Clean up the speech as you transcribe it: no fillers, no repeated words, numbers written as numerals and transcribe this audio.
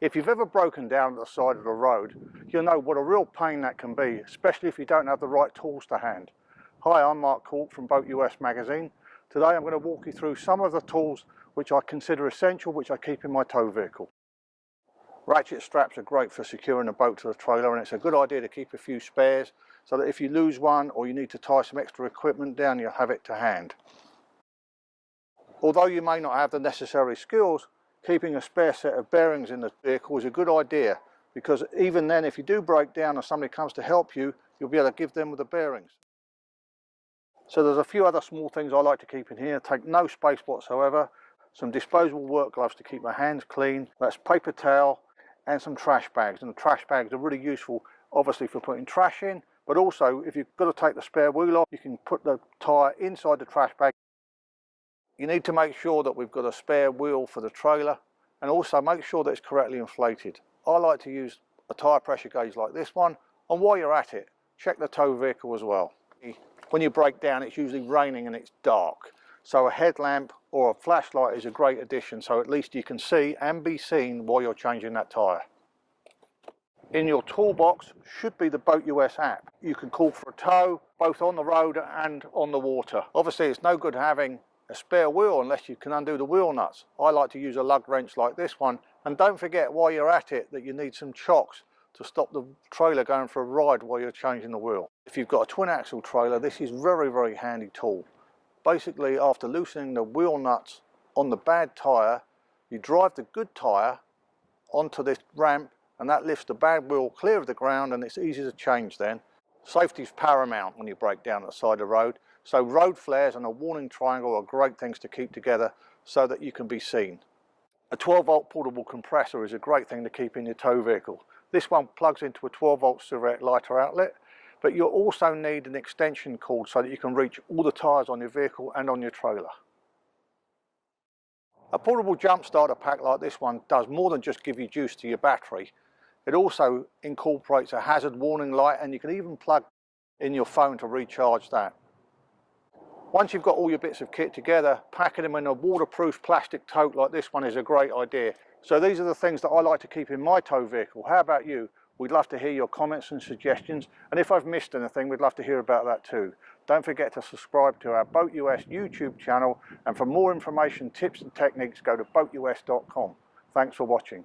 If you've ever broken down at the side of the road, you'll know what a real pain that can be, especially if you don't have the right tools to hand. Hi, I'm Mark Cork from Boat U.S magazine. Today I'm going to walk you through some of the tools which I consider essential, which I keep in my tow vehicle. Ratchet straps are great for securing a boat to the trailer, and it's a good idea to keep a few spares so that if you lose one or you need to tie some extra equipment down, you'll have it to hand. Although you may not have the necessary skills, keeping a spare set of bearings in the vehicle is a good idea, because even then, if you do break down and somebody comes to help you, you'll be able to give them the bearings. So there's a few other small things I like to keep in here. Take no space whatsoever. Some disposable work gloves to keep my hands clean. That's paper towel and some trash bags. And the trash bags are really useful, obviously, for putting trash in, but also if you've got to take the spare wheel off, you can put the tyre inside the trash bag. You need to make sure that we've got a spare wheel for the trailer, and also make sure that it's correctly inflated. I like to use a tyre pressure gauge like this one, and while you're at it, check the tow vehicle as well. When you break down, it's usually raining and it's dark, so a headlamp or a flashlight is a great addition, so at least you can see and be seen while you're changing that tyre. In your toolbox should be the Boat U.S app. You can call for a tow both on the road and on the water. Obviously it's no good having a spare wheel unless you can undo the wheel nuts. I like to use a lug wrench like this one, and don't forget while you're at it that you need some chocks to stop the trailer going for a ride while you're changing the wheel. If you've got a twin axle trailer, this is very handy tool. Basically, after loosening the wheel nuts on the bad tyre, you drive the good tyre onto this ramp, and that lifts the bad wheel clear of the ground, and it's easy to change then. Safety is paramount when you break down at the side of the road, so road flares and a warning triangle are great things to keep together so that you can be seen. A 12-volt portable compressor is a great thing to keep in your tow vehicle. This one plugs into a 12-volt cigarette lighter outlet, but you'll also need an extension cord so that you can reach all the tyres on your vehicle and on your trailer. A portable jump starter pack like this one does more than just give you juice to your battery. It also incorporates a hazard warning light, and you can even plug in your phone to recharge that. Once you've got all your bits of kit together, packing them in a waterproof plastic tote like this one is a great idea. So these are the things that I like to keep in my tow vehicle. How about you? We'd love to hear your comments and suggestions, and if I've missed anything, we'd love to hear about that too. Don't forget to subscribe to our Boat US YouTube channel, and for more information, tips and techniques, go to BoatUS.com. Thanks for watching.